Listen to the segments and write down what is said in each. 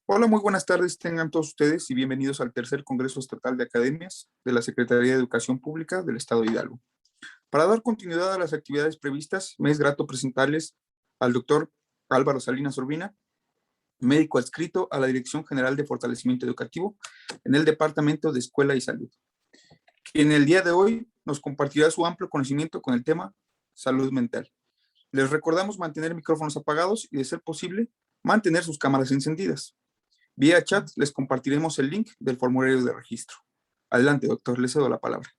Hola, muy buenas tardes, tengan todos ustedes y bienvenidos al tercer Congreso Estatal de Academias de la Secretaría de Educación Pública del Estado de Hidalgo. Para dar continuidad a las actividades previstas, me es grato presentarles al doctor Álvaro Salinas Urbina, médico adscrito a la Dirección General de Fortalecimiento Educativo en el Departamento de Escuela y Salud, quien el día de hoy nos compartirá su amplio conocimiento con el tema salud mental. Les recordamos mantener micrófonos apagados y, de ser posible, mantener sus cámaras encendidas. Vía chat les compartiremos el link del formulario de registro. Adelante, doctor, le cedo la palabra.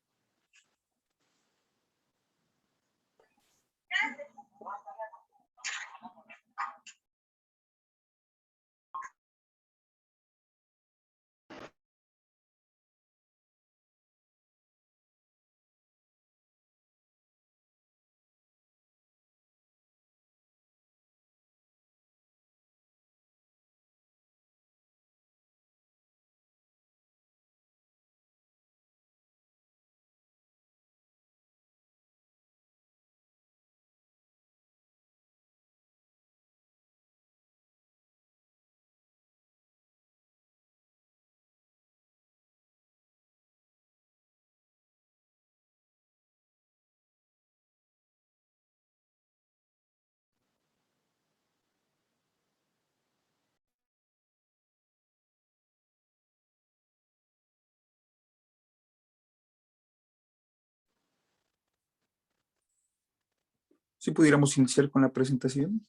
Si pudiéramos iniciar con la presentación.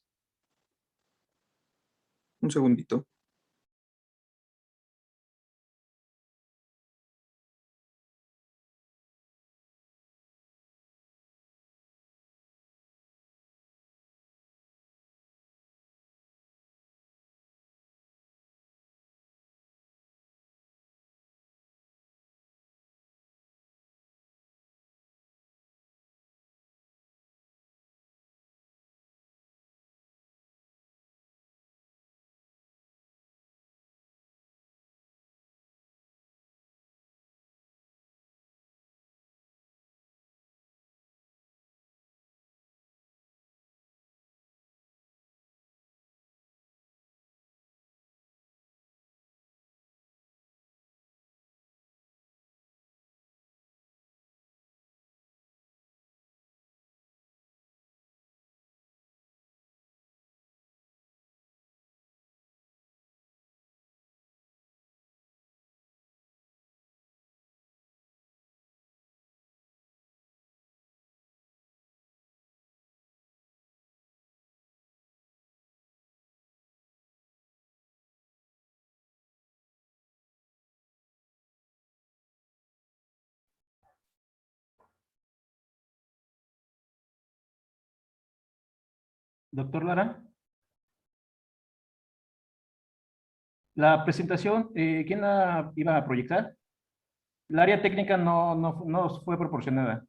Un segundito. Doctor Lara, la presentación, ¿quién la iba a proyectar? El área técnica no fue proporcionada.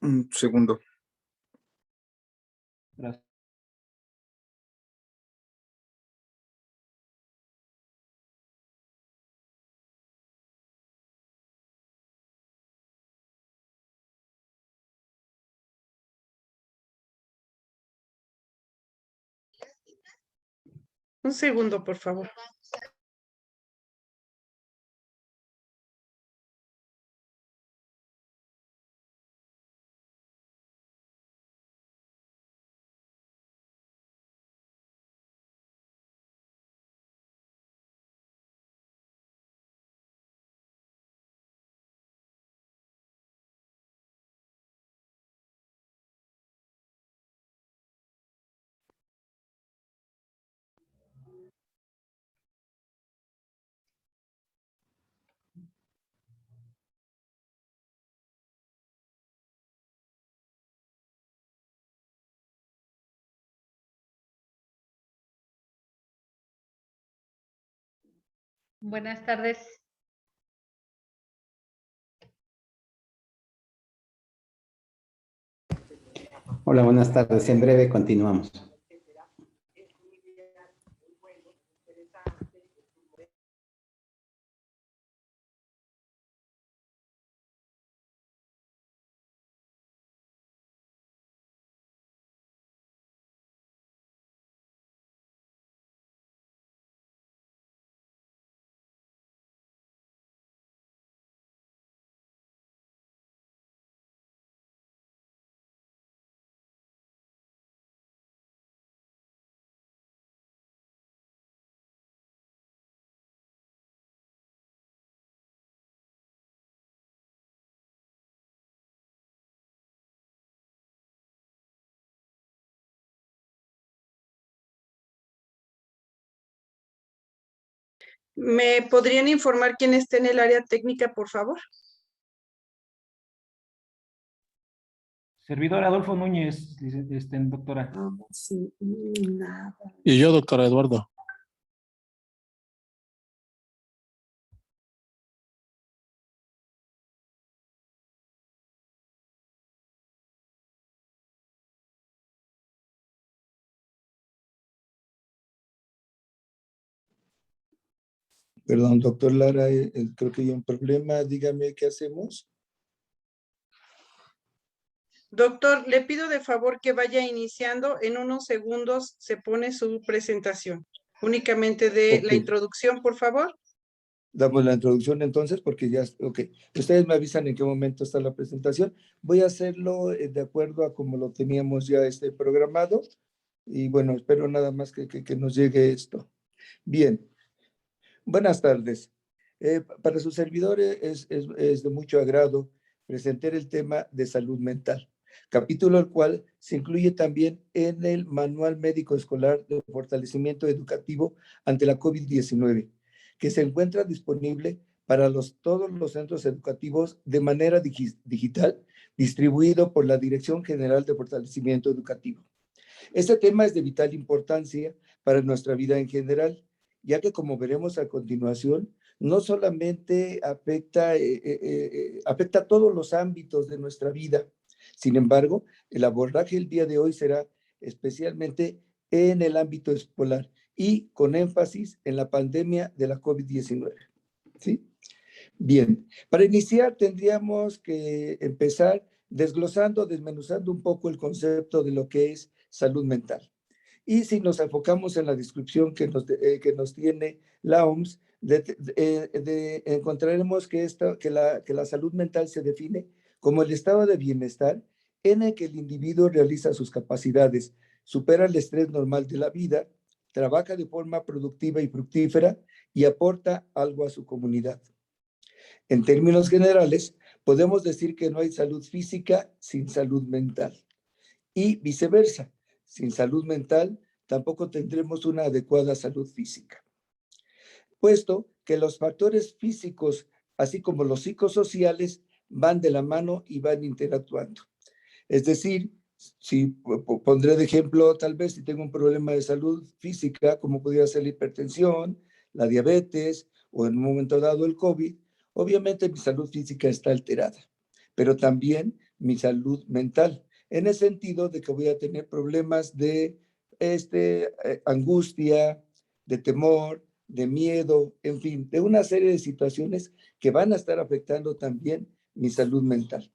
Un segundo. Gracias. Un segundo, por favor. Buenas tardes. Hola, buenas tardes. En breve continuamos. ¿Me podrían informar quién está en el área técnica, por favor? Servidor Adolfo Núñez, doctora. Sí, nada. Y yo, doctor Eduardo. Perdón, doctor Lara, creo que hay un problema. Dígame qué hacemos. Doctor, le pido de favor que vaya iniciando. En unos segundos se pone su presentación. Únicamente de la Ok. introducción, por favor. Damos la introducción entonces porque ya, ok. Ustedes me avisan en qué momento está la presentación. Voy a hacerlo de acuerdo a como lo teníamos ya programado. Y bueno, espero nada más que nos llegue esto. Bien, buenas tardes. Para sus servidores es de mucho agrado presentar el tema de salud mental, capítulo el cual se incluye también en el Manual Médico Escolar de Fortalecimiento Educativo ante la COVID-19, que se encuentra disponible para todos los centros educativos de manera digital, distribuido por la Dirección General de Fortalecimiento Educativo. Este tema es de vital importancia para nuestra vida en general, ya que como veremos a continuación, no solamente afecta a todos los ámbitos de nuestra vida. Sin embargo, el abordaje el día de hoy será especialmente en el ámbito escolar y con énfasis en la pandemia de la COVID-19. ¿Sí? Bien, para iniciar tendríamos que empezar desmenuzando un poco el concepto de lo que es salud mental. Y si nos enfocamos en la descripción que nos tiene la OMS, encontraremos que la salud mental se define como el estado de bienestar en el que el individuo realiza sus capacidades, supera el estrés normal de la vida, trabaja de forma productiva y fructífera y aporta algo a su comunidad. En términos generales, podemos decir que no hay salud física sin salud mental y viceversa. Sin salud mental, tampoco tendremos una adecuada salud física, puesto que los factores físicos, así como los psicosociales, van de la mano y van interactuando. Es decir, si pondré de ejemplo, tal vez si tengo un problema de salud física, como podría ser la hipertensión, la diabetes o en un momento dado el COVID, obviamente mi salud física está alterada, pero también mi salud mental, en el sentido de que voy a tener problemas de angustia, de temor, de miedo, en fin, de una serie de situaciones que van a estar afectando también mi salud mental.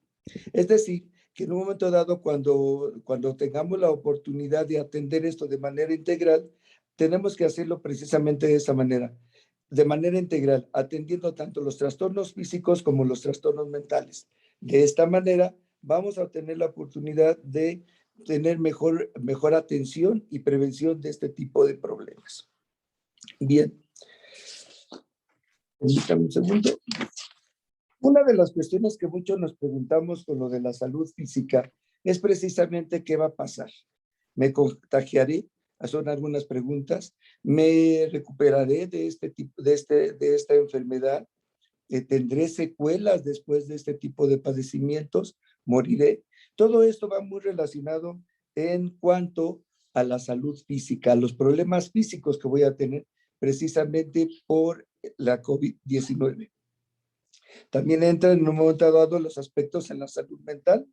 Es decir, que en un momento dado, cuando tengamos la oportunidad de atender esto de manera integral, tenemos que hacerlo precisamente de manera integral, atendiendo tanto los trastornos físicos como los trastornos mentales. De esta manera, vamos a tener la oportunidad de tener mejor atención y prevención de este tipo de problemas. Bien. Permítame un segundo. Una de las cuestiones que muchos nos preguntamos con lo de la salud física es precisamente qué va a pasar. ¿Me contagiaré? Son algunas preguntas. ¿Me recuperaré de esta enfermedad? ¿Tendré secuelas después de este tipo de padecimientos? ¿Moriré? Todo esto va muy relacionado en cuanto a la salud física, a los problemas físicos que voy a tener precisamente por la COVID-19. También entran en un momento dado los aspectos en la salud mental.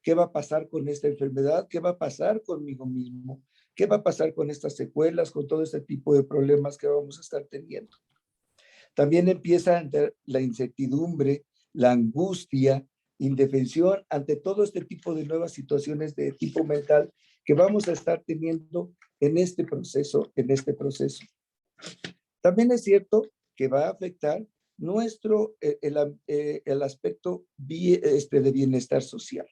¿Qué va a pasar con esta enfermedad? ¿Qué va a pasar conmigo mismo? ¿Qué va a pasar con estas secuelas, con todo este tipo de problemas que vamos a estar teniendo? También empieza a entrar la incertidumbre, la angustia, indefensión ante todo este tipo de nuevas situaciones de tipo mental que vamos a estar teniendo en este proceso. También es cierto que va a afectar el aspecto de bienestar social.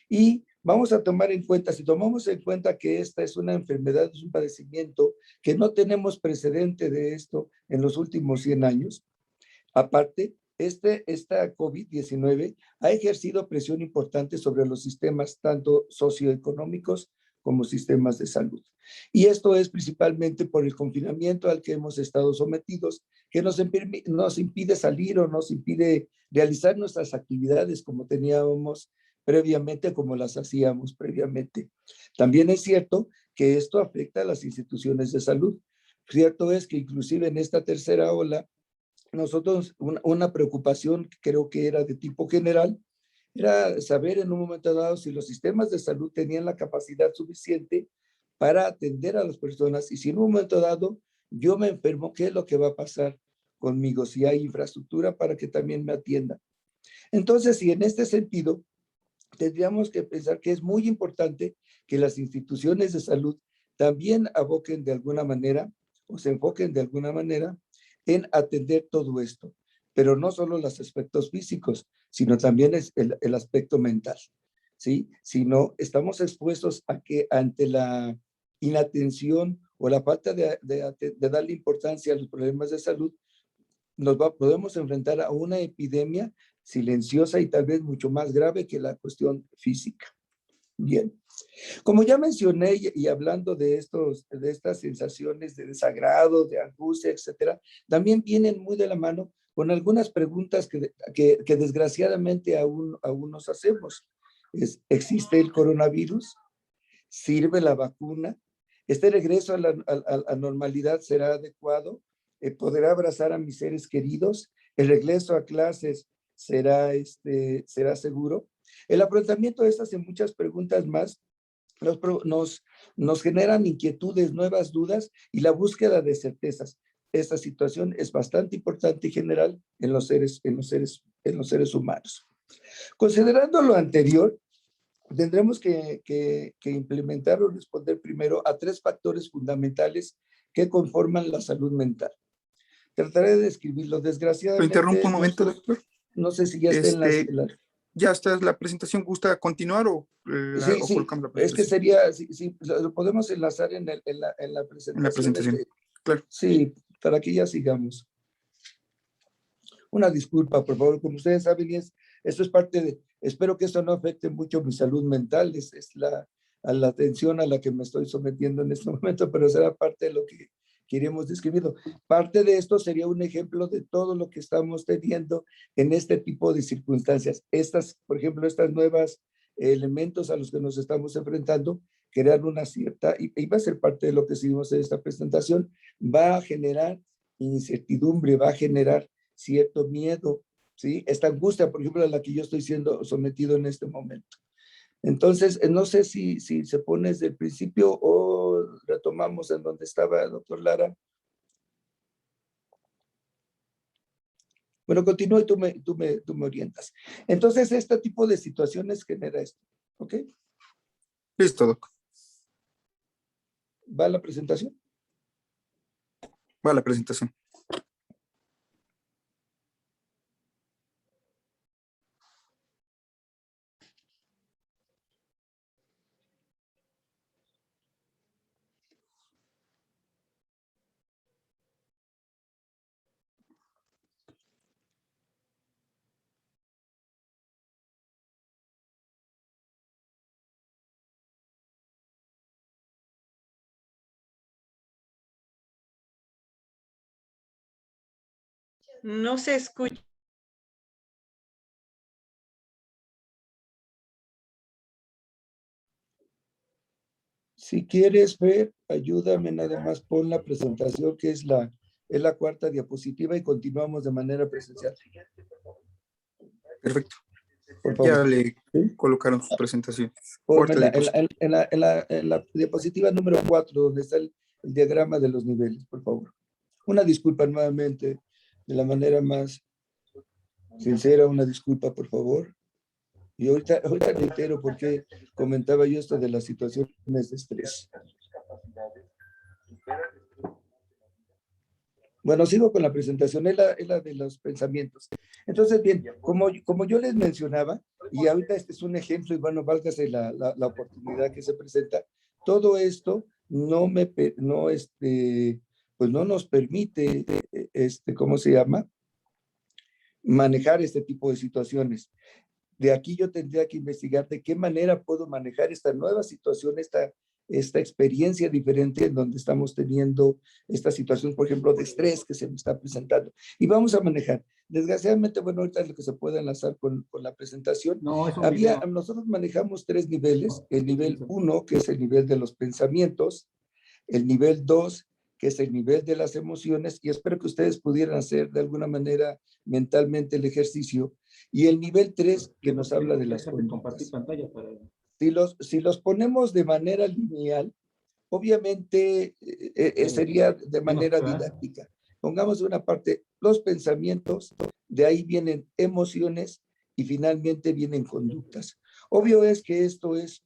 Y vamos a tomar en cuenta, si tomamos en cuenta que esta es una enfermedad, es un padecimiento, que no tenemos precedente de esto en los últimos 100 años, aparte, esta COVID-19 ha ejercido presión importante sobre los sistemas tanto socioeconómicos como sistemas de salud. Y esto es principalmente por el confinamiento al que hemos estado sometidos, que nos impide salir o nos impide realizar nuestras actividades como teníamos previamente, como las hacíamos previamente. También es cierto que esto afecta a las instituciones de salud. Cierto es que inclusive en esta tercera ola, nosotros una preocupación que creo que era de tipo general, era saber en un momento dado si los sistemas de salud tenían la capacidad suficiente para atender a las personas, y si en un momento dado yo me enfermo, ¿qué es lo que va a pasar conmigo? Si hay infraestructura para que también me atiendan. Entonces, si en este sentido, tendríamos que pensar que es muy importante que las instituciones de salud también aboquen de alguna manera o se enfoquen de alguna manera en atender todo esto, pero no solo los aspectos físicos, sino también es el aspecto mental, ¿sí? Si no, estamos expuestos a que ante la inatención o la falta de darle importancia a los problemas de salud, podemos enfrentar a una epidemia silenciosa y tal vez mucho más grave que la cuestión física. Bien, como ya mencioné y hablando de estas sensaciones de desagrado, de angustia, etcétera, también vienen muy de la mano con algunas preguntas que desgraciadamente aún nos hacemos. ¿Existe el coronavirus? ¿Sirve la vacuna? ¿Este regreso a la normalidad será adecuado? ¿Podrá abrazar a mis seres queridos? ¿El regreso a clases será seguro? El afrontamiento de estas y muchas preguntas más nos generan inquietudes, nuevas dudas y la búsqueda de certezas. Esta situación es bastante importante y general en los seres humanos. Considerando lo anterior, tendremos que implementar o responder primero a 3 factores fundamentales que conforman la salud mental. Trataré de describirlo. Lo Desgraciadamente, interrumpo un momento, doctor. no sé si ya está en ¿Ya está la presentación? ¿Gusta continuar o sí, colocamos la es que presentación? sería, sí, lo podemos enlazar en la presentación. En la presentación, claro. Sí, para que ya sigamos. Una disculpa, por favor, como ustedes saben, esto es parte de, espero que esto no afecte mucho mi salud mental, es a la atención a la que me estoy sometiendo en este momento, pero será parte de lo que queremos describirlo. Parte de esto sería un ejemplo de todo lo que estamos teniendo en este tipo de circunstancias. Por ejemplo, estas nuevas elementos a los que nos estamos enfrentando, crear una cierta, y va a ser parte de lo que seguimos en esta presentación, va a generar incertidumbre, va a generar cierto miedo, ¿sí? Esta angustia, por ejemplo, a la que yo estoy siendo sometido en este momento. Entonces, no sé si se pone desde el principio o retomamos en donde estaba el doctor Lara. Bueno, continúa y tú me orientas. Entonces, este tipo de situaciones genera esto, ¿ok? Listo, doc. ¿Va la presentación? Va la presentación. No se escucha. Si quieres ver, ayúdame nada más, pon la presentación que es la 4ª diapositiva y continuamos de manera presencial. Perfecto. Por favor. Ya le ¿Sí? colocaron su presentación. En la diapositiva número 4, donde está el diagrama de los niveles, por favor. Una disculpa nuevamente, de la manera más sincera, una disculpa, por favor. Y ahorita reitero porque comentaba yo esto de las situaciones de estrés. Bueno, sigo con la presentación, es la de los pensamientos. Entonces, bien, como yo les mencionaba, y ahorita este es un ejemplo, y bueno, válgase la oportunidad que se presenta, todo esto pues no nos permite, ¿cómo se llama? Manejar este tipo de situaciones. De aquí yo tendría que investigar de qué manera puedo manejar esta nueva situación, esta experiencia diferente en donde estamos teniendo esta situación, por ejemplo, de estrés que se me está presentando. Y vamos a manejar. Desgraciadamente, bueno, ahorita es lo que se puede enlazar con la presentación. No, es un video. Nosotros manejamos 3 niveles. El nivel 1, que es el nivel de los pensamientos. El nivel 2, que es el nivel de las emociones, y espero que ustedes pudieran hacer de alguna manera mentalmente el ejercicio. Y el nivel 3, que nos habla de las conductas. Si los ponemos de manera lineal, obviamente sería de manera didáctica. Pongamos de una parte los pensamientos, de ahí vienen emociones y finalmente vienen conductas. Obvio es que esto es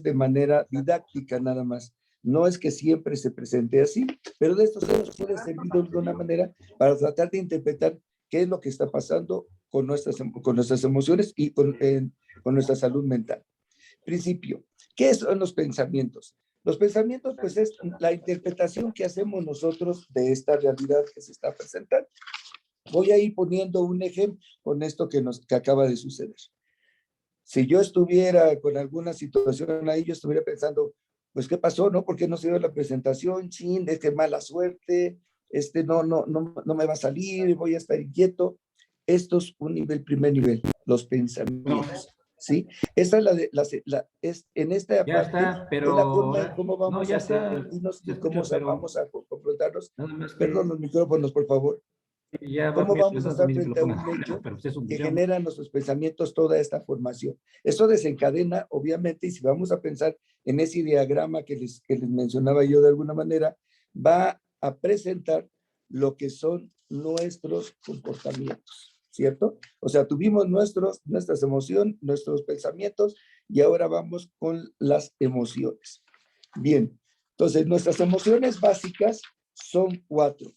de manera didáctica nada más. No es que siempre se presente así, pero de esto se nos puede servir de alguna manera para tratar de interpretar qué es lo que está pasando con nuestras emociones y con nuestra salud mental. Principio, ¿qué son los pensamientos? Los pensamientos, pues, es la interpretación que hacemos nosotros de esta realidad que se está presentando. Voy a ir poniendo un ejemplo con esto que acaba de suceder. Si yo estuviera con alguna situación ahí, yo estuviera pensando, pues, ¿qué pasó? ¿No? ¿Por qué no se dio la presentación? Chin, es que mala suerte, no me va a salir, voy a estar inquieto. Esto es primer nivel, los pensamientos. ¿Sí? Esa es en esta Ya parte, está, pero es la forma en cómo vamos ya a está, sentirnos se y cómo escucha, pero vamos a confrontarnos. nada más que Perdón, los micrófonos, por favor. ya va ¿Cómo bien, vamos a no estar también que lo frente a pongan, un hecho pero pues es un que video. genera en nuestros pensamientos toda esta formación? Eso desencadena, obviamente, y si vamos a pensar en ese diagrama que les mencionaba yo de alguna manera, va a presentar lo que son nuestros comportamientos, ¿cierto? O sea, tuvimos nuestras emociones, nuestros pensamientos, y ahora vamos con las emociones. Bien, entonces nuestras emociones básicas son 4: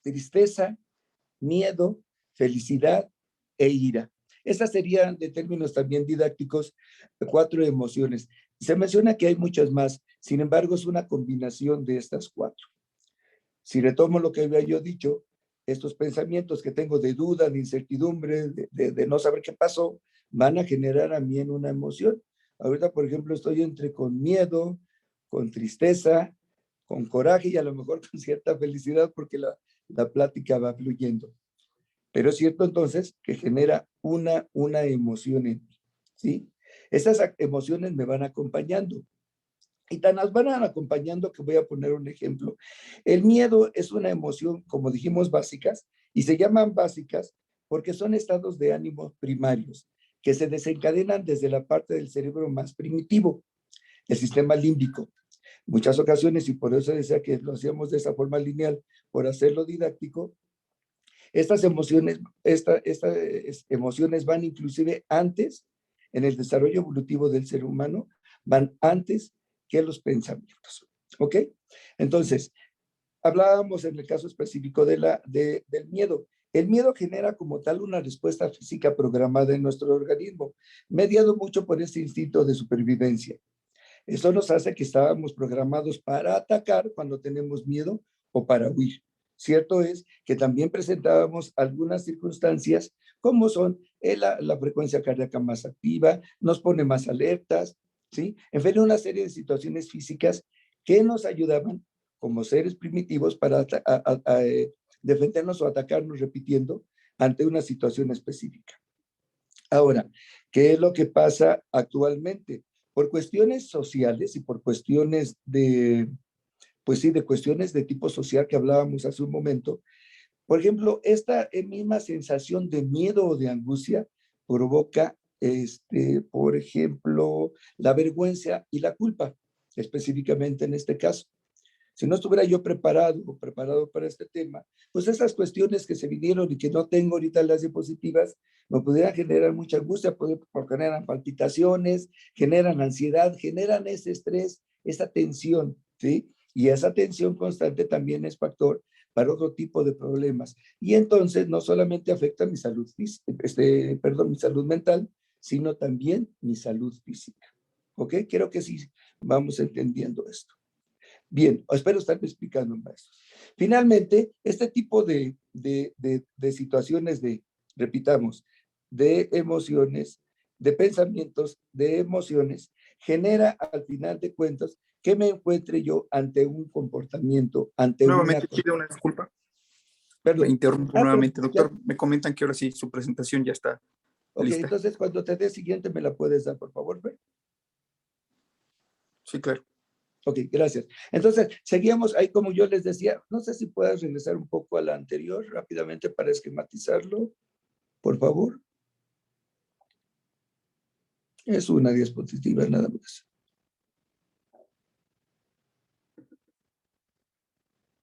tristeza, miedo, felicidad e ira. Esas serían, de términos también didácticos, 4 emociones. Se menciona que hay muchas más, sin embargo, es una combinación de estas 4. Si retomo lo que había yo dicho, estos pensamientos que tengo de duda, de incertidumbre, de no saber qué pasó, van a generar a mí en una emoción. Ahorita, por ejemplo, estoy entre con miedo, con tristeza, con coraje y a lo mejor con cierta felicidad porque la plática va fluyendo. Pero es cierto entonces que genera una emoción en mí, ¿sí? Esas emociones me van acompañando. Y tan las van acompañando que voy a poner un ejemplo. El miedo es una emoción, como dijimos, básicas, y se llaman básicas porque son estados de ánimo primarios que se desencadenan desde la parte del cerebro más primitivo, el sistema límbico. Muchas ocasiones, y por eso decía que lo hacíamos de esa forma lineal, por hacerlo didáctico, estas emociones van inclusive antes, en el desarrollo evolutivo del ser humano, van antes que los pensamientos. ¿Ok? Entonces, hablábamos en el caso específico del miedo. El miedo genera como tal una respuesta física programada en nuestro organismo, mediado mucho por este instinto de supervivencia. Eso nos hace que estábamos programados para atacar cuando tenemos miedo o para huir. Cierto es que también presentábamos algunas circunstancias como son la frecuencia cardíaca más activa, nos pone más alertas, ¿sí? En fin, una serie de situaciones físicas que nos ayudaban como seres primitivos para defendernos o atacarnos, repitiendo, ante una situación específica. Ahora, ¿qué es lo que pasa actualmente? Por cuestiones sociales y por cuestiones pues sí, de cuestiones de tipo social que hablábamos hace un momento, por ejemplo, esta misma sensación de miedo o de angustia provoca, por ejemplo, la vergüenza y la culpa, específicamente en este caso. Si no estuviera yo preparado para este tema, pues esas cuestiones que se vinieron y que no tengo ahorita en las diapositivas, me pudieran generar mucha angustia, porque generan palpitaciones, generan ansiedad, generan ese estrés, esa tensión, ¿sí? Y esa tensión constante también es factor para otro tipo de problemas. Y entonces no solamente afecta mi salud, mi salud mental, sino también mi salud física. ¿Ok? Quiero que sí vamos entendiendo esto. Bien, espero estarme explicando más. Finalmente, este tipo de situaciones repitamos, de emociones, de pensamientos, de emociones, genera al final de cuentas que me encuentre yo ante un comportamiento, ante Nuevamente una... pido una disculpa. Me Perdón. interrumpo Pero nuevamente, ya, doctor. Me comentan que ahora sí, su presentación ya está ok, lista. entonces cuando te dé siguiente me la puedes dar, por favor, Fer? Sí, claro. Ok, gracias. Entonces, seguíamos ahí como yo les decía, no sé si puedes regresar un poco a la anterior rápidamente para esquematizarlo, por favor. Es una diapositiva nada más.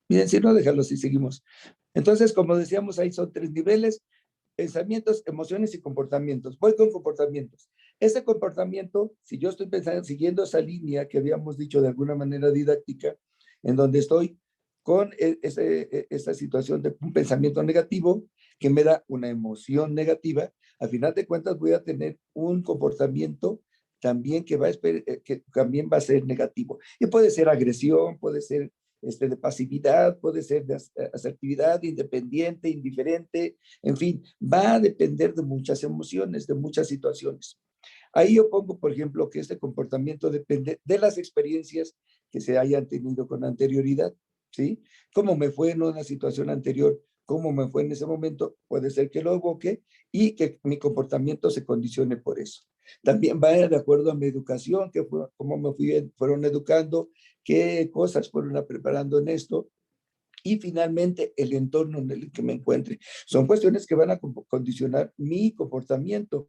Bien, si no, déjalo así, seguimos. Entonces, como decíamos, ahí son 3 niveles: pensamientos, emociones y comportamientos. Voy con comportamientos. Ese comportamiento, si yo estoy pensando, siguiendo esa línea que habíamos dicho de alguna manera didáctica, en donde estoy con esa situación de un pensamiento negativo que me da una emoción negativa, al final de cuentas voy a tener un comportamiento también que también va a ser negativo. Y puede ser agresión, puede ser de pasividad, puede ser de asertividad, independiente, indiferente, en fin, va a depender de muchas emociones, de muchas situaciones. Ahí yo pongo, por ejemplo, que este comportamiento depende de las experiencias que se hayan tenido con anterioridad, ¿sí? Cómo me fue en una situación anterior, cómo me fue en ese momento, puede ser que lo evoque y que mi comportamiento se condicione por eso. También va de acuerdo a mi educación, cómo fueron educando, qué cosas fueron preparando en esto, y finalmente el entorno en el que me encuentre. Son cuestiones que van a condicionar mi comportamiento.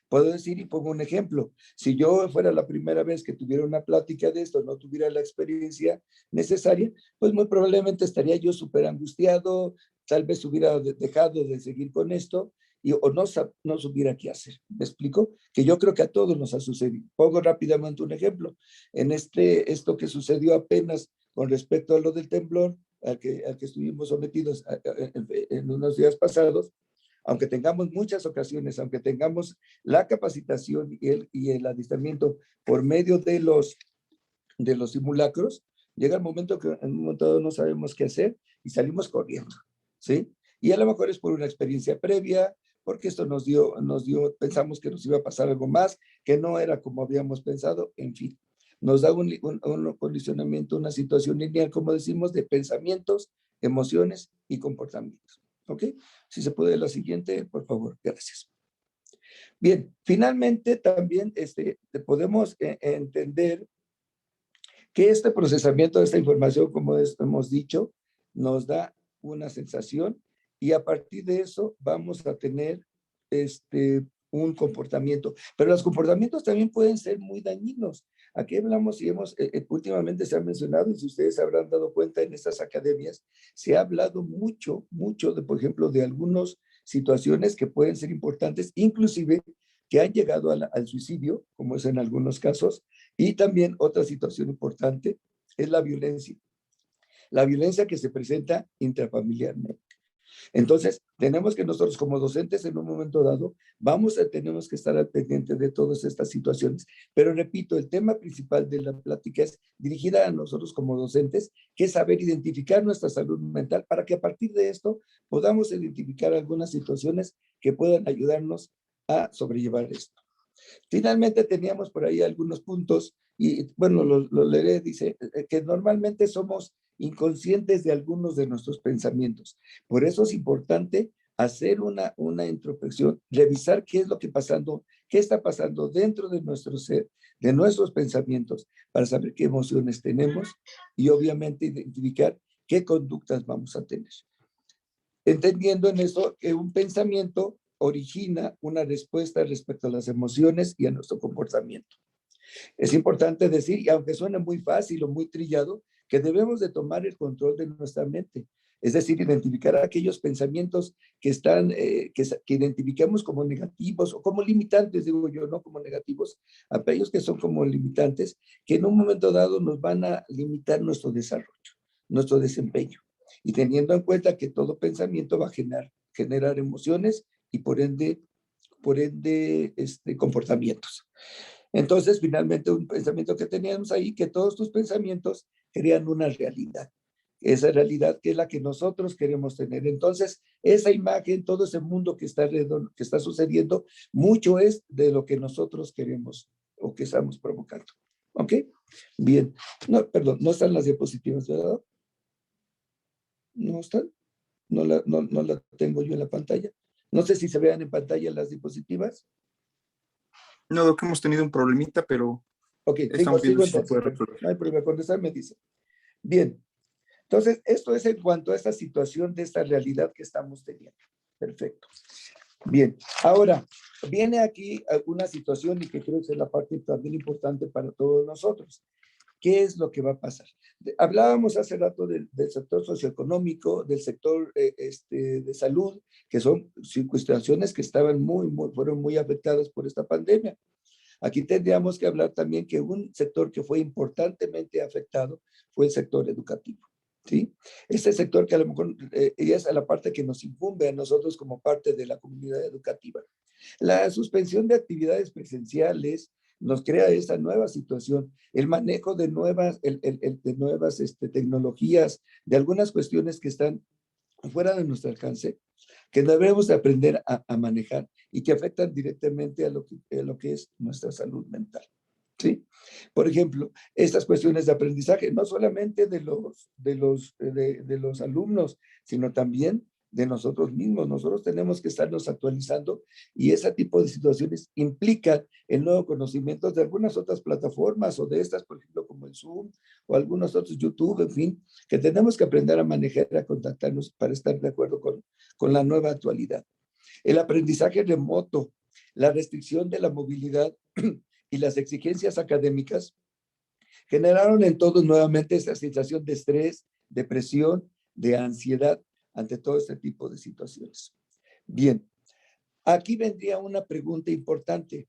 Puedo decir y pongo un ejemplo. Si yo fuera la primera vez que tuviera una plática de esto, no tuviera la experiencia necesaria, pues muy probablemente estaría yo súper angustiado, tal vez hubiera dejado de seguir con esto o no supiera qué hacer. ¿Me explico? Que yo creo que a todos nos ha sucedido. Pongo rápidamente un ejemplo. En esto que sucedió apenas con respecto a lo del temblor, al que estuvimos sometidos en unos días pasados, aunque tengamos muchas ocasiones, aunque tengamos la capacitación y el adiestramiento por medio de los simulacros, llega el momento que en un momento dado no sabemos qué hacer y salimos corriendo, ¿sí? Y a lo mejor es por una experiencia previa, porque esto pensamos que nos iba a pasar algo más, que no era como habíamos pensado, en fin. Nos da un condicionamiento, una situación lineal, como decimos, de pensamientos, emociones y comportamientos. ¿Ok? Si se puede la siguiente, por favor. Gracias. Bien, finalmente también podemos entender que este procesamiento de esta información, como hemos dicho, nos da una sensación y a partir de eso vamos a tener un comportamiento. Pero los comportamientos también pueden ser muy dañinos. Aquí hablamos y últimamente se ha mencionado, y si ustedes habrán dado cuenta en estas academias, se ha hablado mucho, mucho de, por ejemplo, de algunas situaciones que pueden ser importantes, inclusive que han llegado al suicidio, como es en algunos casos, y también otra situación importante es la violencia que se presenta intrafamiliarmente. Entonces, tenemos que nosotros como docentes en un momento dado, tenemos que estar al pendiente de todas estas situaciones. Pero repito, el tema principal de la plática es dirigida a nosotros como docentes, que es saber identificar nuestra salud mental para que a partir de esto podamos identificar algunas situaciones que puedan ayudarnos a sobrellevar esto. Finalmente teníamos por ahí algunos puntos y bueno, lo leeré, dice que normalmente somos inconscientes de algunos de nuestros pensamientos. Por eso es importante hacer una introspección, revisar qué es lo que qué está pasando dentro de nuestro ser, de nuestros pensamientos, para saber qué emociones tenemos y obviamente identificar qué conductas vamos a tener. Entendiendo en eso que un pensamiento origina una respuesta respecto a las emociones y a nuestro comportamiento. Es importante decir, y aunque suene muy fácil o muy trillado, que debemos de tomar el control de nuestra mente. Es decir, identificar aquellos pensamientos que identificamos como negativos o como limitantes, digo yo, no como negativos, aquellos que son como limitantes, que en un momento dado nos van a limitar nuestro desarrollo, nuestro desempeño. Y teniendo en cuenta que todo pensamiento va a generar emociones y por ende comportamientos. Entonces, finalmente, un pensamiento que teníamos ahí, que todos tus pensamientos crean una realidad. Esa realidad que es la que nosotros queremos tener. Entonces, esa imagen, todo ese mundo que está sucediendo, mucho es de lo que nosotros queremos o que estamos provocando. ¿Ok? Bien. No, perdón, no están las diapositivas, ¿verdad? ¿No están? No la tengo yo en la pantalla. No sé si se vean en pantalla las diapositivas. No, Doc, hemos tenido un problemita, pero Ok, estamos viendo sigo si se entonces. puede resolver. No hay problema, cuando está me dice. Bien, entonces esto es en cuanto a esta situación de esta realidad que estamos teniendo. Perfecto. Bien, ahora viene aquí una situación y que creo que es la parte también importante para todos nosotros. ¿Qué es lo que va a pasar? Hablábamos hace rato del sector socioeconómico, del sector de salud, que son circunstancias que estaban fueron muy afectadas por esta pandemia. Aquí tendríamos que hablar también que un sector que fue importantemente afectado fue el sector educativo. ¿Sí? Este sector que a lo mejor es a la parte que nos incumbe a nosotros como parte de la comunidad educativa. La suspensión de actividades presenciales nos crea esta nueva situación, el manejo de nuevas, de nuevas tecnologías, de algunas cuestiones que están fuera de nuestro alcance, que debemos de aprender a manejar y que afectan directamente a lo que es nuestra salud mental. ¿Sí? Por ejemplo, estas cuestiones de aprendizaje, no solamente de los alumnos, sino también de nosotros mismos. Nosotros tenemos que estarnos actualizando y ese tipo de situaciones implican el nuevo conocimiento de algunas otras plataformas o de estas, por ejemplo, como el Zoom o algunos otros YouTube, en fin, que tenemos que aprender a manejar, a contactarnos para estar de acuerdo con la nueva actualidad. El aprendizaje remoto, la restricción de la movilidad y las exigencias académicas generaron en todos nuevamente esta sensación de estrés, depresión, de ansiedad ante todo este tipo de situaciones. Bien, aquí vendría una pregunta importante.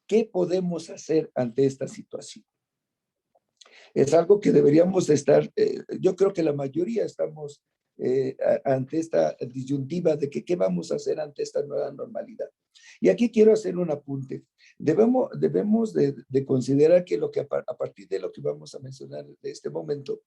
¿Qué podemos hacer ante esta situación? Es algo que deberíamos estar, yo creo que la mayoría estamos ante esta disyuntiva de que qué vamos a hacer ante esta nueva normalidad. Y aquí quiero hacer un apunte. Debemos de considerar que a partir de lo que vamos a mencionar de este momento,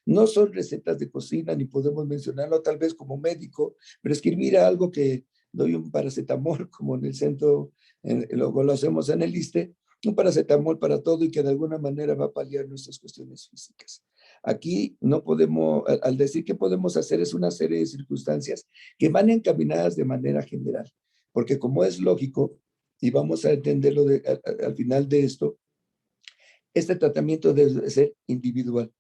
no son recetas de cocina, ni podemos mencionarlo tal vez como médico, prescribir algo que doy un paracetamol, como en el centro, luego lo hacemos en el ISSSTE, un paracetamol para todo y que de alguna manera va a paliar nuestras cuestiones físicas. Aquí no podemos, al decir que podemos hacer es una serie de circunstancias que van encaminadas de manera general, porque como es lógico, y vamos a entenderlo al final de esto, este tratamiento debe ser individual.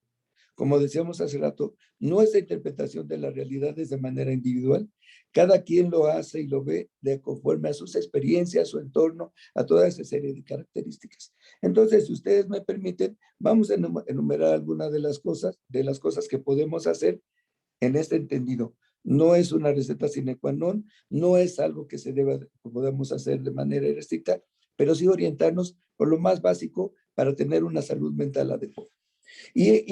Como decíamos hace rato, nuestra interpretación de la realidad es de manera individual. Cada quien lo hace y lo ve de conforme a sus experiencias, a su entorno, a toda esa serie de características. Entonces, si ustedes me permiten, vamos a enumerar algunas de las cosas que podemos hacer en este entendido. No es una receta sine qua non, no es algo que podamos hacer de manera estricta, pero sí orientarnos por lo más básico para tener una salud mental adecuada. Y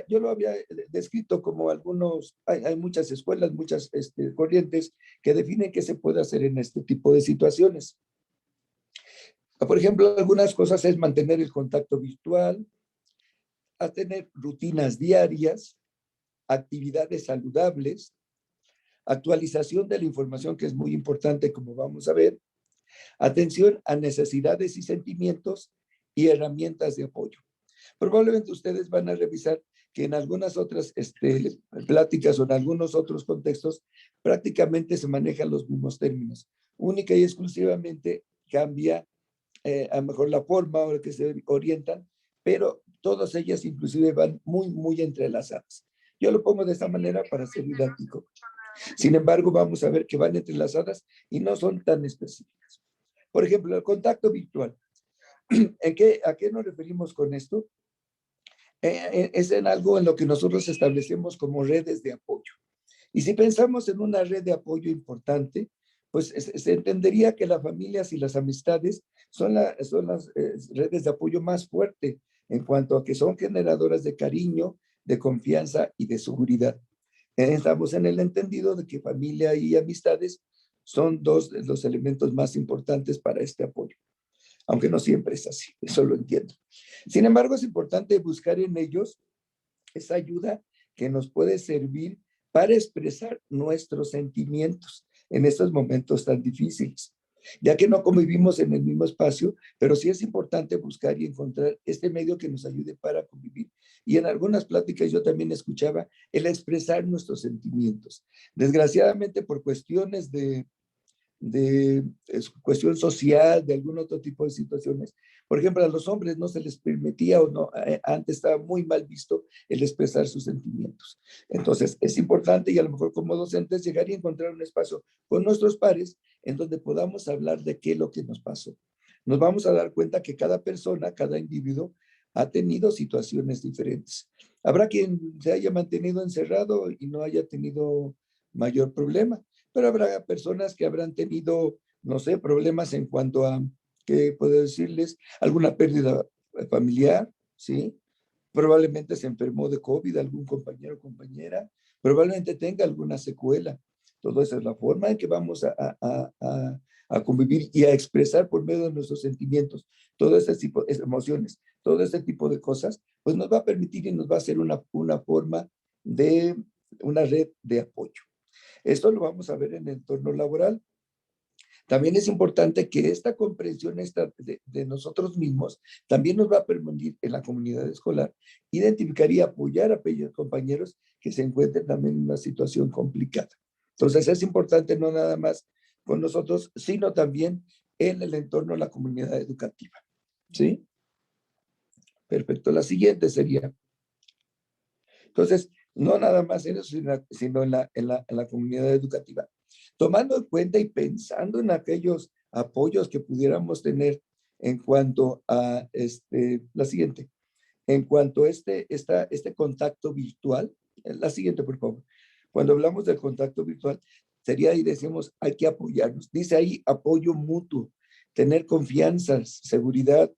yo lo había descrito como hay muchas escuelas, muchas corrientes que definen qué se puede hacer en este tipo de situaciones. Por ejemplo, algunas cosas es mantener el contacto virtual, a tener rutinas diarias, actividades saludables, actualización de la información que es muy importante, como vamos a ver, atención a necesidades y sentimientos y herramientas de apoyo. Probablemente ustedes van a revisar que en algunas otras pláticas o en algunos otros contextos prácticamente se manejan los mismos términos. Única y exclusivamente cambia a lo mejor la forma o la que se orientan, pero todas ellas inclusive van muy entrelazadas. Yo lo pongo de esta manera para ser didáctico. Sin embargo, vamos a ver que van entrelazadas y no son tan específicas. Por ejemplo, el contacto virtual. ¿A qué nos referimos con esto? Es en algo en lo que nosotros establecemos como redes de apoyo. Y si pensamos en una red de apoyo importante, pues se entendería que las familias y las amistades son las redes de apoyo más fuertes en cuanto a que son generadoras de cariño, de confianza y de seguridad. Estamos en el entendido de que familia y amistades son dos de los elementos más importantes para este apoyo, aunque no siempre es así, eso lo entiendo. Sin embargo, es importante buscar en ellos esa ayuda que nos puede servir para expresar nuestros sentimientos en estos momentos tan difíciles. ya que no convivimos en el mismo espacio, pero sí es importante buscar y encontrar este medio que nos ayude para convivir. Y en algunas pláticas yo también escuchaba el expresar nuestros sentimientos. Desgraciadamente, por cuestiones de cuestión social, de algún otro tipo de situaciones. Por ejemplo, a los hombres no se les permitía o no, antes estaba muy mal visto el expresar sus sentimientos. Entonces, es importante y a lo mejor como docentes llegar y encontrar un espacio con nuestros pares en donde podamos hablar de qué es lo que nos pasó. Nos vamos a dar cuenta que cada persona, cada individuo ha tenido situaciones diferentes. Habrá quien se haya mantenido encerrado y no haya tenido mayor problema, pero habrá personas que habrán tenido, no sé, problemas en cuanto a, ¿qué puedo decirles? Alguna pérdida familiar, ¿sí? Probablemente se enfermó de COVID algún compañero o compañera, probablemente tenga alguna secuela. Todo eso es la forma en que vamos a convivir y a expresar por medio de nuestros sentimientos, todo ese tipo de emociones, todo ese tipo de cosas, pues nos va a permitir y nos va a hacer una forma de una red de apoyo. Esto lo vamos a ver en el entorno laboral. También es importante que esta comprensión de nosotros mismos también nos va a permitir en la comunidad escolar identificar y apoyar a aquellos compañeros que se encuentren también en una situación complicada. Entonces es importante no nada más con nosotros, sino también en el entorno de la comunidad educativa. ¿Sí? Perfecto. La siguiente sería, entonces, no nada más en eso, sino en la comunidad educativa. Tomando en cuenta y pensando en aquellos apoyos que pudiéramos tener en cuanto a la siguiente, en cuanto a este contacto virtual, la siguiente, por favor. Cuando hablamos del contacto virtual, sería ahí decimos, hay que apoyarnos. Dice ahí apoyo mutuo, tener confianza, seguridad.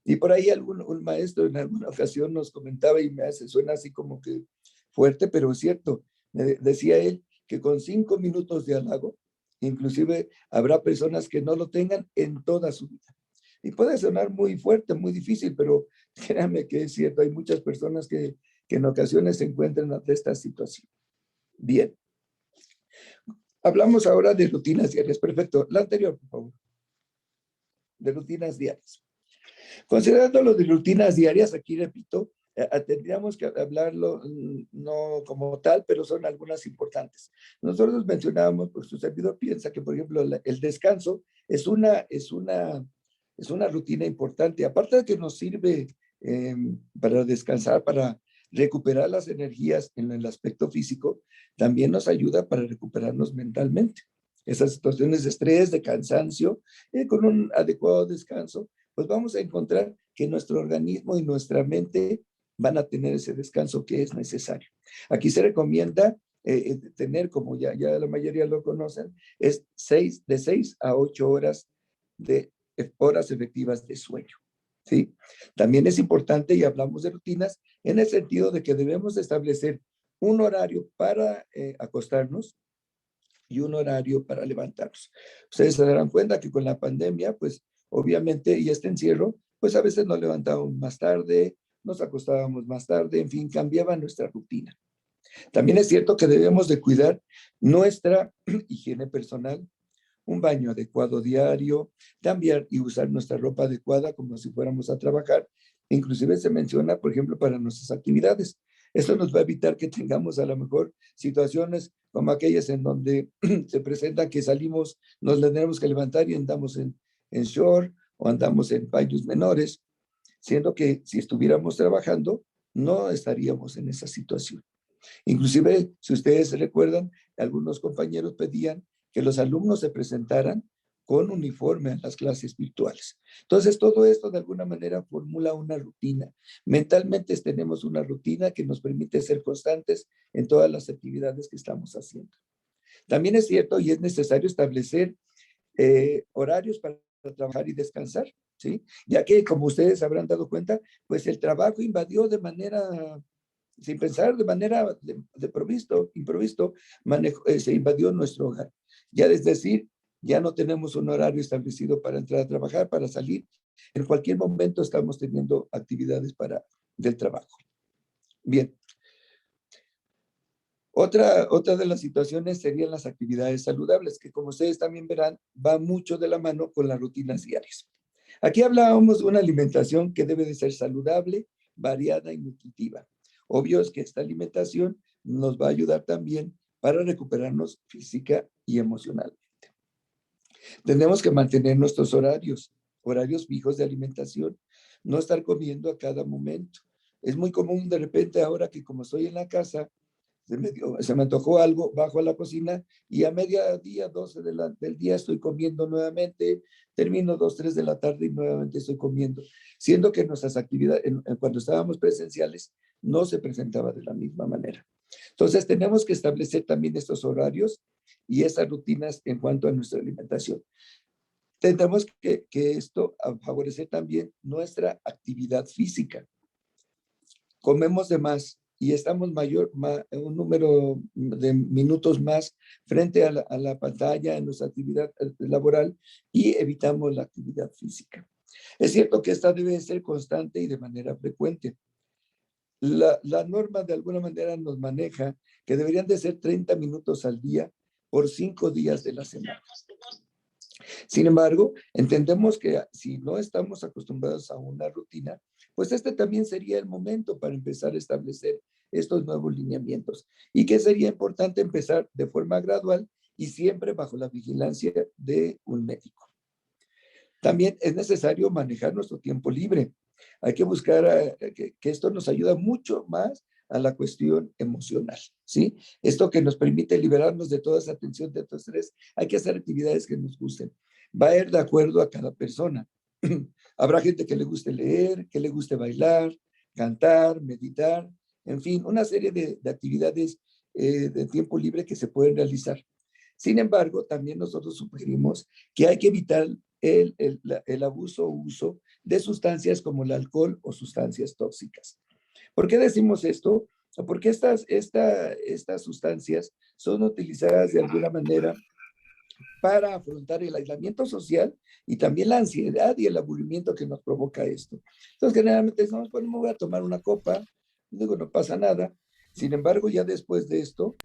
Y por ahí un maestro en alguna ocasión nos comentaba y suena así como que fuerte, pero es cierto. Decía él que con 5 minutos de halago, inclusive habrá personas que no lo tengan en toda su vida. Y puede sonar muy fuerte, muy difícil, pero créanme que es cierto. Hay muchas personas que en ocasiones se encuentran ante esta situación. Bien. Hablamos ahora de rutinas diarias. Perfecto. La anterior, por favor. De rutinas diarias. Considerando lo de rutinas diarias, aquí repito, tendríamos que hablarlo no como tal, pero son algunas importantes. Nosotros mencionábamos, pues su servidor piensa que, por ejemplo, el descanso es una rutina importante. Aparte de que nos sirve para descansar, para recuperar las energías en el aspecto físico, también nos ayuda para recuperarnos mentalmente. Esas situaciones de estrés, de cansancio, con un adecuado descanso, pues vamos a encontrar que nuestro organismo y nuestra mente van a tener ese descanso que es necesario. Aquí se recomienda tener, como ya la mayoría lo conocen, es de 6 a 8 horas de horas efectivas de sueño. ¿Sí? También es importante, y hablamos de rutinas, en el sentido de que debemos establecer un horario para acostarnos y un horario para levantarnos. Ustedes se darán cuenta que con la pandemia, pues obviamente, y este encierro, pues a veces nos levantábamos más tarde, nos acostábamos más tarde, en fin, cambiaba nuestra rutina. También es cierto que debemos de cuidar nuestra higiene personal, un baño adecuado diario, cambiar y usar nuestra ropa adecuada como si fuéramos a trabajar. Inclusive se menciona, por ejemplo, para nuestras actividades. Esto nos va a evitar que tengamos a lo mejor situaciones como aquellas en donde se presenta que salimos, nos tenemos que levantar y andamos en short o andamos en paños menores, siendo que si estuviéramos trabajando, no estaríamos en esa situación. Inclusive, si ustedes se recuerdan, algunos compañeros pedían que los alumnos se presentaran con uniforme a las clases virtuales. Entonces, todo esto de alguna manera formula una rutina. Mentalmente tenemos una rutina que nos permite ser constantes en todas las actividades que estamos haciendo. También es cierto y es necesario establecer horarios para trabajar y descansar, ¿sí? Ya que, como ustedes habrán dado cuenta, pues el trabajo invadió de manera sin pensar, de manera improvisto, se invadió nuestro hogar. Ya es decir, ya no tenemos un horario establecido para entrar a trabajar, para salir. En cualquier momento estamos teniendo actividades del trabajo. Bien. Otra de las situaciones serían las actividades saludables, que como ustedes también verán, va mucho de la mano con las rutinas diarias. Aquí hablábamos de una alimentación que debe de ser saludable, variada y nutritiva. Obvio es que esta alimentación nos va a ayudar también para recuperarnos física y emocionalmente. Tenemos que mantener nuestros horarios fijos de alimentación, no estar comiendo a cada momento. Es muy común de repente ahora que como estoy en la casa, se me antojó algo, bajo a la cocina y a mediodía, 12 del día estoy comiendo nuevamente, termino 2, 3 de la tarde y nuevamente estoy comiendo, siendo que nuestras actividades, cuando estábamos presenciales, no se presentaba de la misma manera. Entonces tenemos que establecer también estos horarios y esas rutinas en cuanto a nuestra alimentación. Tendremos que esto favorecer también nuestra actividad física. Comemos de más y estamos un número de minutos más frente a la pantalla en nuestra actividad laboral y evitamos la actividad física. Es cierto que esta debe ser constante y de manera frecuente. La norma de alguna manera nos maneja que deberían de ser 30 minutos al día por 5 días de la semana. Sin embargo, entendemos que si no estamos acostumbrados a una rutina, pues este también sería el momento para empezar a establecer estos nuevos lineamientos y que sería importante empezar de forma gradual y siempre bajo la vigilancia de un médico. También es necesario manejar nuestro tiempo libre. Hay que buscar que esto nos ayuda mucho más a la cuestión emocional, ¿sí? Esto que nos permite liberarnos de toda esa tensión, de todo estrés. Hay que hacer actividades que nos gusten. Va a ir de acuerdo a cada persona. Habrá gente que le guste leer, que le guste bailar, cantar, meditar, en fin, una serie de actividades de tiempo libre que se pueden realizar. Sin embargo, también nosotros sugerimos que hay que evitar el abuso o uso de sustancias como el alcohol o sustancias tóxicas. ¿Por qué decimos esto? Porque estas sustancias son utilizadas de alguna manera para afrontar el aislamiento social y también la ansiedad y el aburrimiento que nos provoca esto. Entonces, generalmente decimos, bueno, me voy a tomar una copa, digo, no pasa nada. Sin embargo, ya después de esto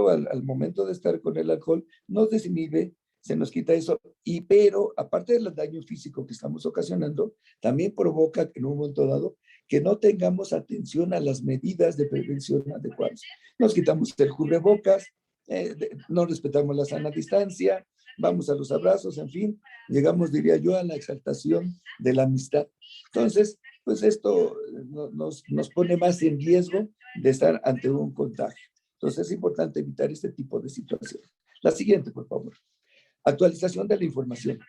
al momento de estar con el alcohol, nos desinhibe, se nos quita eso, pero aparte del daño físico que estamos ocasionando, también provoca en un momento dado que no tengamos atención a las medidas de prevención adecuadas. Nos quitamos el cubrebocas, no respetamos la sana distancia, vamos a los abrazos, en fin, llegamos, diría yo, a la exaltación de la amistad. Entonces, pues esto nos pone más en riesgo de estar ante un contagio. Entonces es importante evitar este tipo de situaciones. La siguiente, por favor. Actualización de la información.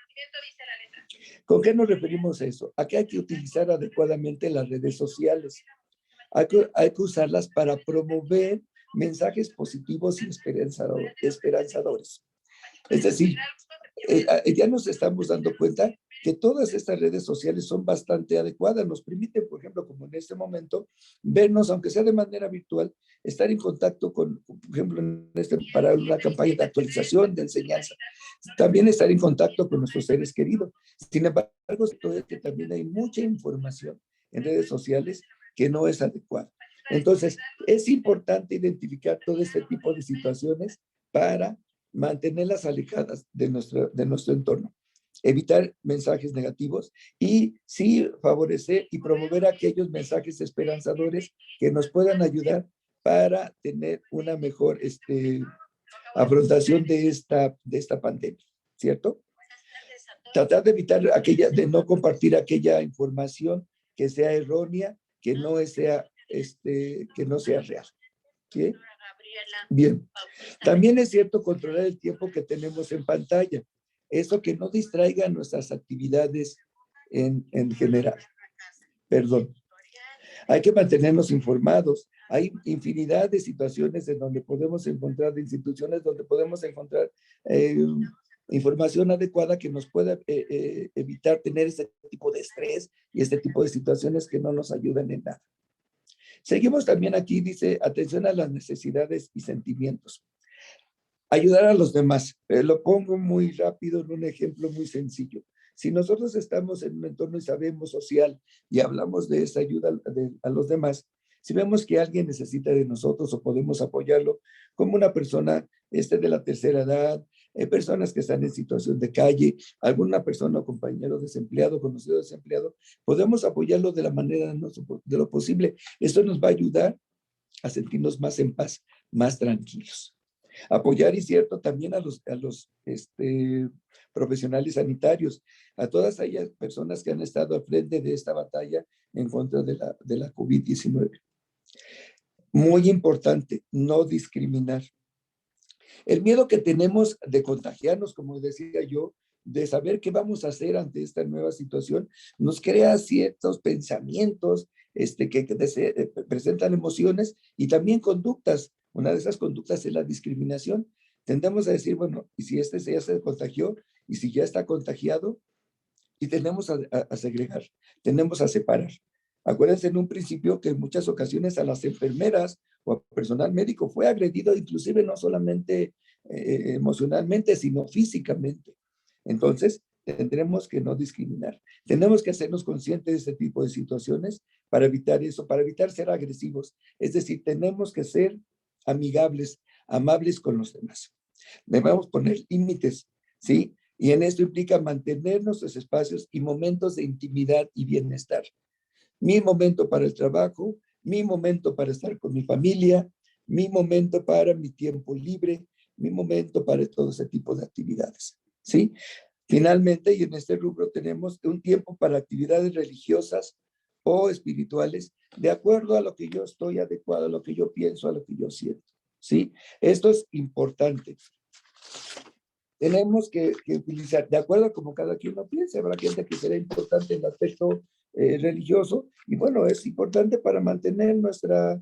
¿Con qué nos referimos a eso? A que hay que utilizar adecuadamente las redes sociales. Hay que usarlas para promover mensajes positivos y esperanzadores. Es decir, ya nos estamos dando cuenta que todas estas redes sociales son bastante adecuadas. Nos permiten, por ejemplo, como en este momento, vernos, aunque sea de manera virtual, estar en contacto con, por ejemplo, para una campaña de actualización, de enseñanza. También estar en contacto con nuestros seres queridos. Sin embargo, es que también hay mucha información en redes sociales que no es adecuada. Entonces, es importante identificar todo este tipo de situaciones para mantenerlas alejadas de nuestro entorno, evitar mensajes negativos y sí favorecer y promover aquellos mensajes esperanzadores que nos puedan ayudar para tener una mejor afrontación de esta pandemia, ¿cierto? Tratar de evitar de no compartir aquella información que sea errónea, que no sea real. ¿Sí? Bien. También es cierto controlar el tiempo que tenemos en pantalla. Eso que no distraiga nuestras actividades en general. Perdón. Hay que mantenernos informados. Hay infinidad de situaciones en donde podemos encontrar, de instituciones donde podemos encontrar información adecuada que nos pueda evitar tener este tipo de estrés y este tipo de situaciones que no nos ayudan en nada. Seguimos también aquí, dice, atención a las necesidades y sentimientos. Ayudar a los demás. Lo pongo muy rápido en un ejemplo muy sencillo. Si nosotros estamos en un entorno y sabemos social y hablamos de esa ayuda a los demás, Si vemos que alguien necesita de nosotros o podemos apoyarlo, como una persona de la tercera edad, personas que están en situación de calle, alguna persona o compañero desempleado, conocido desempleado, podemos apoyarlo de la manera de lo posible. Esto nos va a ayudar a sentirnos más en paz, más tranquilos. Apoyar, y cierto, también a los profesionales sanitarios, a todas aquellas personas que han estado al frente de esta batalla en contra de la COVID-19. Muy importante, no discriminar. El miedo que tenemos de contagiarnos, como decía yo, de saber qué vamos a hacer ante esta nueva situación, nos crea ciertos pensamientos que presentan emociones y también conductas. Una de esas conductas es la discriminación. Tendemos a decir, bueno, ¿y si ya se contagió? ¿Y si ya está contagiado? Y tenemos a segregar, tenemos a separar. Acuérdense en un principio que en muchas ocasiones a las enfermeras o a personal médico fue agredido, inclusive no solamente emocionalmente, sino físicamente. Entonces, tendremos que no discriminar. Tenemos que hacernos conscientes de este tipo de situaciones para evitar eso, para evitar ser agresivos. Es decir, tenemos que ser amigables, amables con los demás. Debemos poner límites, ¿sí? Y en esto implica mantener nuestros espacios y momentos de intimidad y bienestar. Mi momento para el trabajo, mi momento para estar con mi familia, mi momento para mi tiempo libre, mi momento para todo ese tipo de actividades, ¿sí? Finalmente, y en este rubro tenemos un tiempo para actividades religiosas o espirituales, de acuerdo a lo que yo estoy adecuado, a lo que yo pienso, a lo que yo siento, ¿sí? Esto es importante. Tenemos que utilizar, de acuerdo a como cada quien lo piense, habrá gente que será importante en el aspecto religioso, y bueno, es importante para mantener nuestra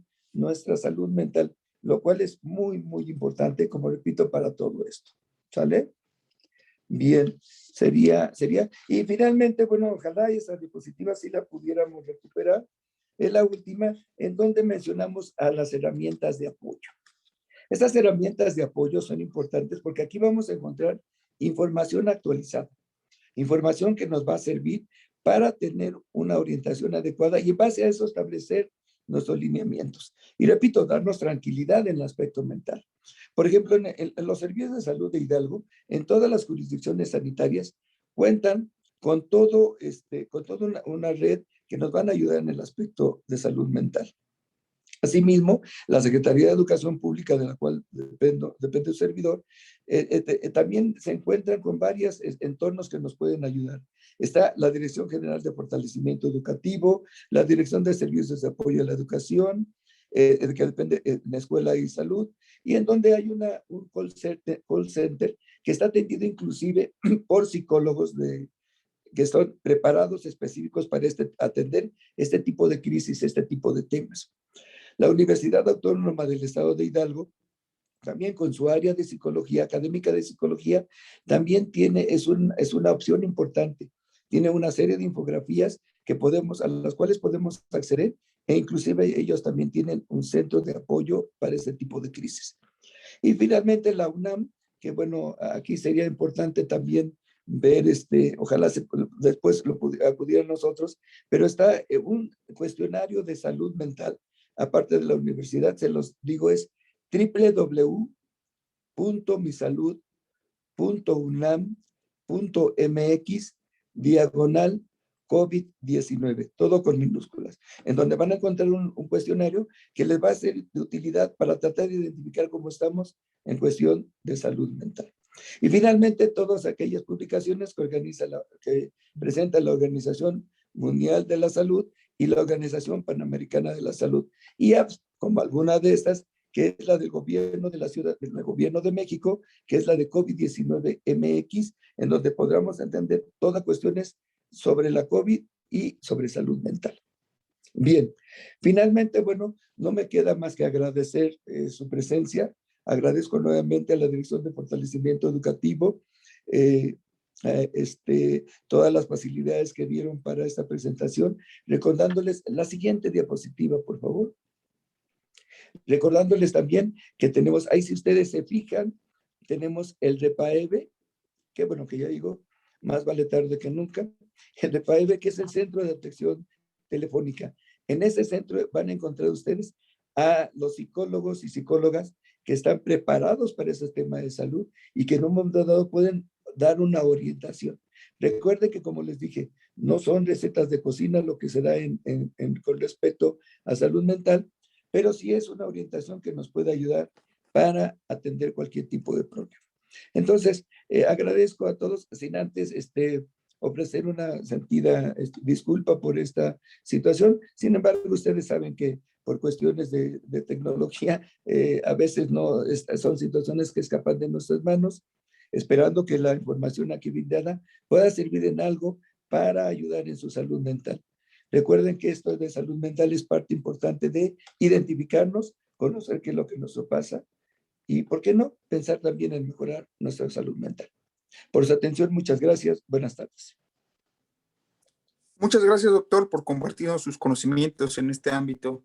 salud mental, lo cual es muy, muy importante, como repito, para todo esto. ¿Sale? Bien, sería, y finalmente, bueno, ojalá esa diapositiva sí la pudiéramos recuperar. Es la última, en donde mencionamos a las herramientas de apoyo. Estas herramientas de apoyo son importantes porque aquí vamos a encontrar información actualizada, información que nos va a servir para tener una orientación adecuada y en base a eso establecer nuestros lineamientos. Y repito, darnos tranquilidad en el aspecto mental. Por ejemplo, en los servicios de salud de Hidalgo, en todas las jurisdicciones sanitarias, cuentan con toda una red que nos van a ayudar en el aspecto de salud mental. Asimismo, la Secretaría de Educación Pública, de la cual depende el servidor, también se encuentran con varios entornos que nos pueden ayudar. Está la Dirección General de Fortalecimiento Educativo, la Dirección de Servicios de Apoyo a la Educación, que depende de la Escuela y Salud, y en donde hay un call center que está atendido inclusive por psicólogos que son preparados específicos para atender este tipo de crisis, este tipo de temas. La Universidad Autónoma del Estado de Hidalgo, también con su área de psicología, académica de psicología, también es una opción importante. Tiene una serie de infografías a las cuales podemos acceder, e inclusive ellos también tienen un centro de apoyo para este tipo de crisis. Y finalmente la UNAM, que bueno, aquí sería importante también ver, ojalá después lo pudieran nosotros, pero está un cuestionario de salud mental, aparte de la universidad, se los digo, es www.misalud.unam.mx/COVID-19, todo con minúsculas, en donde van a encontrar un cuestionario que les va a ser de utilidad para tratar de identificar cómo estamos en cuestión de salud mental. Y finalmente, todas aquellas publicaciones que presenta la Organización Mundial de la Salud y la Organización Panamericana de la Salud, y apps como alguna de estas, que es la del gobierno de la ciudad, del gobierno de México, que es la de COVID-19 MX, en donde podremos entender todas cuestiones sobre la COVID y sobre salud mental. Bien, finalmente, bueno, no me queda más que agradecer su presencia. Agradezco nuevamente a la Dirección de Fortalecimiento Educativo todas las facilidades que dieron para esta presentación, recordándoles la siguiente diapositiva, por favor. Recordándoles también que tenemos, ahí si ustedes se fijan, tenemos el REPAEVE, que bueno, que ya digo, más vale tarde que nunca, el REPAEVE, que es el Centro de Atención Telefónica, En ese centro van a encontrar ustedes a los psicólogos y psicólogas que están preparados para ese tema de salud y que en un momento dado pueden dar una orientación. Recuerden que, como les dije, no son recetas de cocina lo que se da con respecto a salud mental, pero sí es una orientación que nos puede ayudar para atender cualquier tipo de problema. Entonces, agradezco a todos, sin antes ofrecer una sentida disculpa por esta situación. Sin embargo, ustedes saben que por cuestiones de tecnología, a veces no son situaciones que escapan de nuestras manos, esperando que la información aquí brindada pueda servir en algo para ayudar en su salud mental. Recuerden que esto de salud mental es parte importante de identificarnos, conocer qué es lo que nos pasa y, ¿por qué no?, pensar también en mejorar nuestra salud mental. Por su atención, muchas gracias. Buenas tardes. Muchas gracias, doctor, por compartirnos sus conocimientos en este ámbito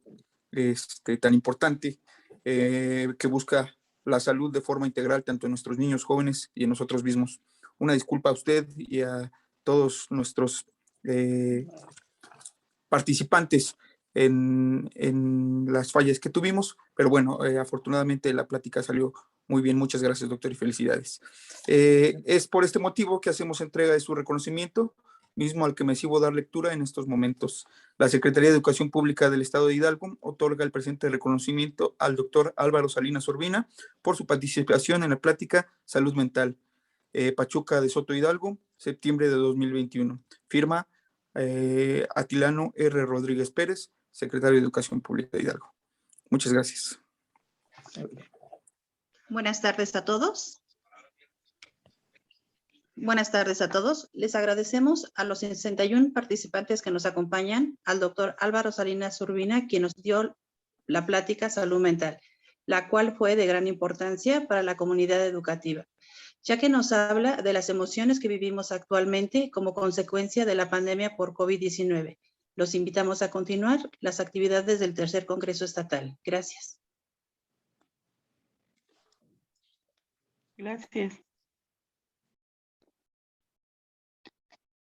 tan importante que busca la salud de forma integral tanto en nuestros niños, jóvenes y en nosotros mismos. Una disculpa a usted y a todos nuestros participantes en las fallas que tuvimos, pero bueno, afortunadamente la plática salió muy bien. Muchas gracias, doctor, y felicidades. Es por este motivo que hacemos entrega de su reconocimiento, mismo al que me sigo dar lectura en estos momentos. La Secretaría de Educación Pública del Estado de Hidalgo otorga el presente reconocimiento al doctor Álvaro Salinas Urbina por su participación en la plática Salud Mental, Pachuca de Soto Hidalgo, septiembre de 2021. Firma Atilano R. Rodríguez Pérez, secretario de Educación Pública de Hidalgo. Muchas gracias. Buenas tardes a todos. Buenas tardes a todos. Les agradecemos a los 61 participantes que nos acompañan, al doctor Álvaro Salinas Urbina, quien nos dio la plática Salud Mental, la cual fue de gran importancia para la comunidad educativa, ya que nos habla de las emociones que vivimos actualmente como consecuencia de la pandemia por COVID-19. Los invitamos a continuar las actividades del tercer Congreso Estatal. Gracias. Gracias.